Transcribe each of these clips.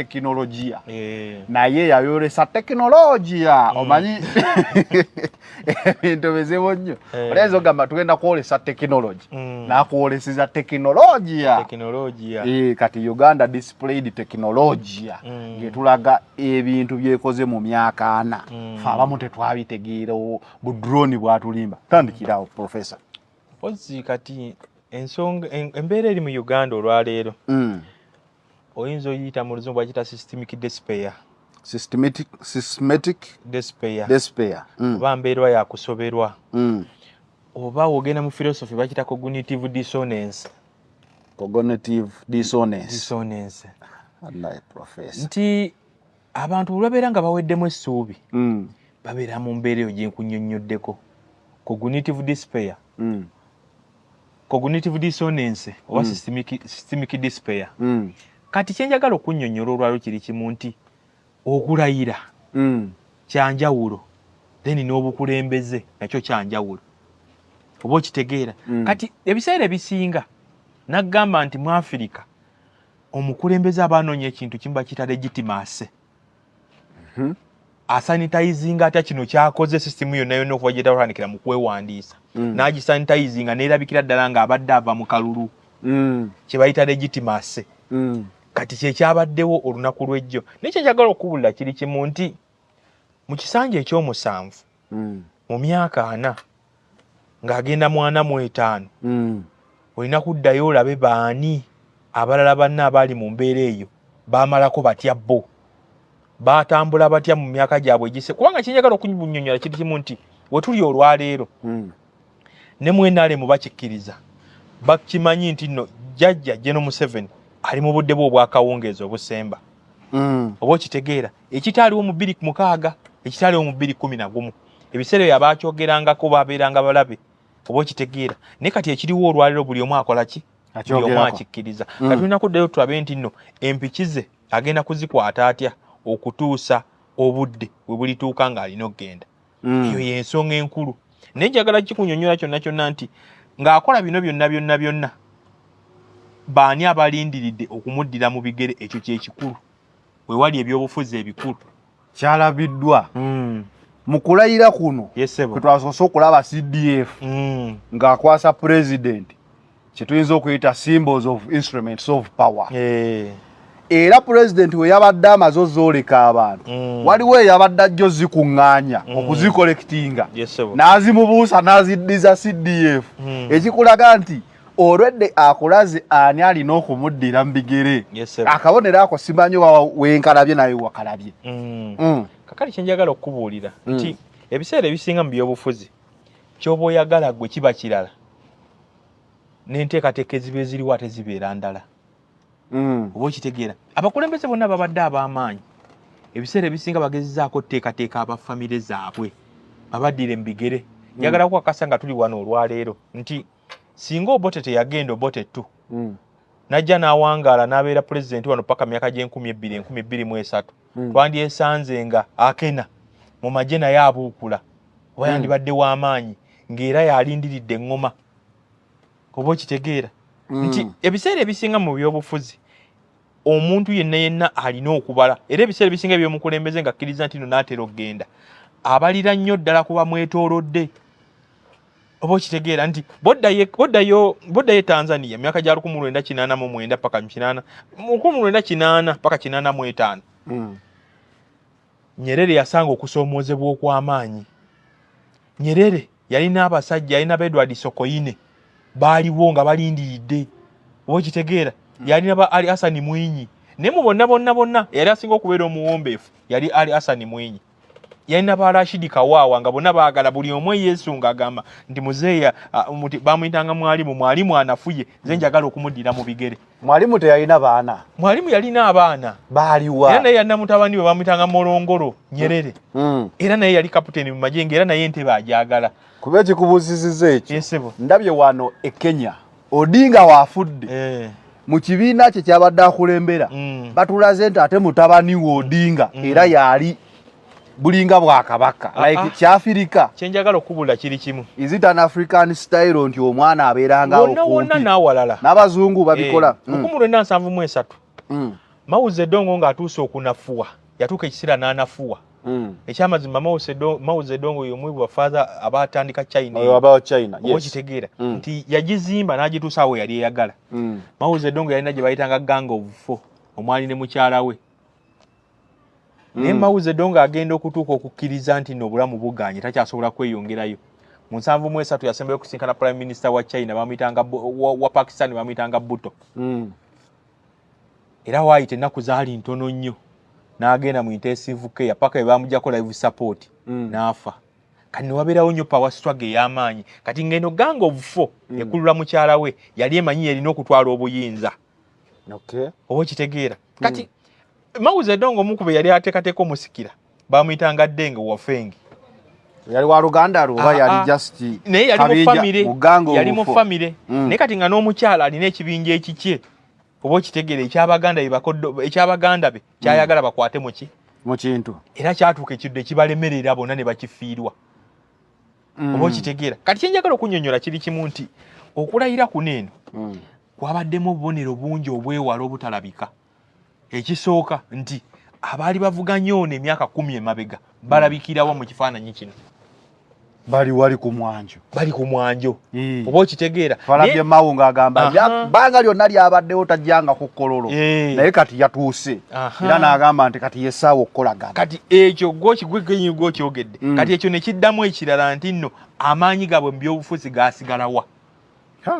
teknolojia naye yayolesa teknolojia omanyi ebintu bizibu nnyo oleza ogamba tugenda kwolesa teknologi nakwoleseza teknolojia kati Uganda displayed teknolojia ngetulaga ebintu byekoze mu myaka 4 fa abamu tetwabitegeera budroni bwatulimba tandikirawo professor ozi kati ensonga embeera eri mu Uganda olwaleero oyinza oyita mu luzungu bakita systemic despair oba mbeerwa yakusoberwa oba wogenda mu philosophy bakita cognitive dissonance nti abantu olwabeera nga baweddemu essuubi babeera mu mbeera eyo gyenkunnyonnyoddeko cognitive despair cognitive dissonance oba systemic despair kati kyenjagala okunnyonnyola olwalo kiri kimu nti okulayira kyanjawulo then n'obukulembeze nakyo kyanjawulo oba okitegeera kati ebiseera ebisinga naggamba nti mu Africa omukulembeze abanoonya ekintu kimuba kita legitimacy asanitizinga atya kino kyakoze system yonna yonna okuva gyetawatandikira mu kwewandiisa n'agisanitizinga neerabikira ddala ng'abadde ava mu kalulu kye bayita legitimacy kati kyekyabaddewo olunaku lw'ejjo naye kyenjagala okubulira kiri kimu nti mu kisanja ekyomusanvu mu myaka 4 ng'agenda mu 45 olina kuddayo olabe baani abalala banna abaali mu mbeera eyo baamalako batya bo batambula batya mu myaka gyabwe egise kubanga kyenjagala okunnyonnyola kiri kimu nti we tuli olwaleero ne mwenale mu bakikkiriza bakimanyi nti nno jjajja General Museveni ali mu budde bwe obwakawungeezi obusemba oba okitegeera ekitaaliwo mu 2006 ekitaaliwo mu 2011 ebiseera ebyo abaakyogerangako babeeranga balabe oba okitegeera naye kati ekiriwo olwaleero buli omu akola ki buli omu akikkiriza kati tulina kuddayo tulabe nti nno empiki ze agenda kuzikwata atya okutuusa obudde bwe bulituuka ng'alina okgenda eyo y'ensonga enkulu naye njagala kikunnyonnyola kyonna kyonna nti ng'akola bino byonna baani abalindiridde okumuddira mu bigere ekyo kyekikulu we wali ebyobufuzi ebikulu kyalabiddwa mu kulayira kuno kwe twasoose okulaba CDF ng'akwasa president kye tuyinza okuyita symbols of instruments of power era president we yabadde amaze ozooleka abantu waliwo eyabadde ajjo zikuŋŋaanya okuzikolekitinga n'azimubuusa n'aziddiza CDF ekikulaga nti olwedde akulaze ani alina okumuddira mu bigere akabonero ako simanyi wenkalabye naye wakalabye kakali kyenjagala okubuulira nti ebiseera ebisinga mu byobufuzi kyoba oyagala gwe kiba kirala n'enteekateeka eziba eziriwo ate zibeera ndala oba okitegeera abakulembeze bonna babadde ab'amaanyi ebiseera ebisinga bagezezaako tteekateeka abafamire zaabwe babaddire mu bigere njagala kukakasa nga tuli wano olwaleero nti singa Obote teyagenda Obote tu najja n'awangaala n'abeera pulezidenti wano paka myaka gye2023 twandyesanze nga akena mu magye naye abuukula oba yandibadde w'amaanyi ng'era yalindiridde eŋŋoma oba okitegeera nti ebiseera ebisinga mu byobufuzi omuntu yenna alina okubala era ebiseera ebisinga ebyomukulembeze nga akkiriza nti no n'atera okgenda abalira nnyo ddala kuba mwetoolodde oba okitegeera nti boddayo Tanzania myaka gya 1989 paka 1980 paka 85 Nyerere yasanga okusoomoozebwa okw'amaanyi. Nyerere yalina abasajja, yalina Edward Sokoine baaliwo nga balindiridde oba okitegeera yalina Ali Hassan Mwinyi naye mu bonna yali asinga okubeera omuwombeefu yali Ali Hassan Mwinyi. Yalina ba Rashidi Kawawa nga bonna baagala buli omu yeesunga agamba nti muzeeya bamuyitanga mwalimu anafuye nze njagala okumuddira mu bigere. Mwalimu teyalina baana. Mwalimu yalina abaana baaliwa era naye yalina mutabani we bamuyitanga Molongoro Nyerere. Era naye yali kaputeni mu magye era naye entebe ajagala. Kuba ekikubuuzizza ekyo ndabye wano e Kenya Odinga waafudde mu kibiina kye kyabadde akulembera batulaze nti ate mutabani we Odinga era yali bulinga bwa kabaka like kyafirika kyenjagala okubula kiri kimu. Is it an African style nti omwana abeeranga wonna n'awalala n'abazungu babikola 1973 Mao Zedong ng'atuuse okunafuwa yatuuka ekisira n'anafuwa ekyamazima Mao Zedong oyo mwibu wa father abatandika China oyo about China yes okitegeera nti yagizimba n'agituusa awo yali eyagala Mao Zedong yalina gye bayitanga gang of four omwali ne mukyala we naye Mao Zedong agenda okutuuka okukkiriza nti n'obulamu buganye takyasobola kweyongerayo mu 1973 yasembayo okusinkana prime minister wa China bamuyitanga wa Pakistan bamuyitanga Bhutto era waayita ennaku zaali ntono nnyo n'agenda mu intensive care paka bamujjako life support n'afa kati ne wabeerawo nnyo power struggle ey'amaanyi kati ng'eno gang of four ekulula mukyala we yali emanyi yalina okutwala obuyinza oba okitegeera kati Mao Zedong omukube yali ateekateeka omusikira bamuyitanga Deng Xiaoping yali wa Luganda oba yali just naye yali mu famire naye kati nga n'omukyala alina ekibinja ekikye oba okitegeera ekyabaganda be kyayagala bakwate mu kintu era kyatuuka ekidde kibalemerera bonna ne bakifiirwa oba okitegeera kati kyenjagala okunnyonnyola kiri kimu nti okulayira kuno eno kwabaddemu obubonero bungi obwewala obutalabika ekisooka nti abaali bavuganya ono emyaka 10 emabega balabikirawo mu kifaananyi kino bali wali ku mwanjo oba okitegeera falabye Mao ng'agamba bbanga lyonna lyabaddewo tajjanga ku kololo naye kati yatuuse era n'agamba nti kati yessaawa okukolagana kati ekyo gwokyogedde kati ekyo ne kiddamu ekirala nti nno amaanyi gaabwe mu byobufuzi gaasigalawa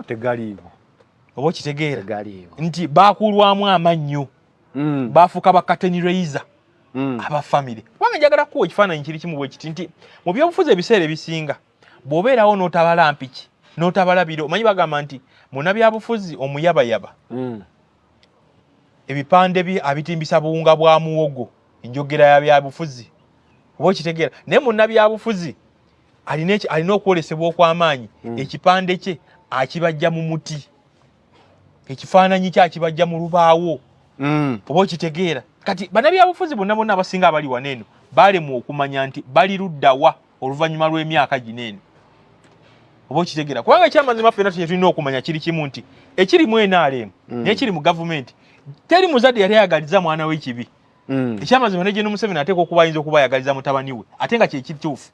tegaliiwo oba okitegeera nti baakulwamu amannyo baafuuka ba Captain Reiser aba family kubanga njagala kuwa ekifaananyi kiri kimu bwe kiti nti mu byobufuzi ebiseera ebisinga bw'obeerawo n'otabala mpiki n'otabala biro omanyi bagamba nti munnabyabufuzi omuyabayaba ebipande abitimbisa buwunga bwa muwogo enjogera ya byabufuzi oba okitegeera naye munnabyabufuzi alina okwolesebwa okw'amaanyi ekipande kye akibajja mu muti ekifaananyi kye akibajja mu lubaawo oba okitegeera kati bannabyabufuzi bonna abasinga abali waneeno baalemwa okumanya nti bali luddawa oluvannyuma lw'emyaka gino eno oba okitegeera kubanga ekyamazima ffenna tulina okumanya kiri kimu nti ekiri mu NRM n'ekiri mu gavumenti teri muzadde yali ayagaliza mwana we ekibi ekyamazima ne General Museveni ateeka okuba ayinza okuba ayagaliza mutabani we ate nga kyekituufu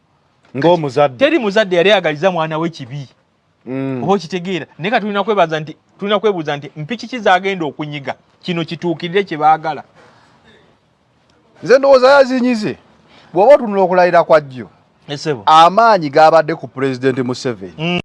ng'omuzadde teri muzadde yali ayagaliza mwana we ekibi oba okitegeera naye ka tulina kwebuuza nti mpiki ki zaagenda okunyiga kino kituukirire kye baagala nze ndowooza yazinyize bw'oba otunula okulayira kwa jjo amaanyi gaabadde ku Pulezidenti Museveni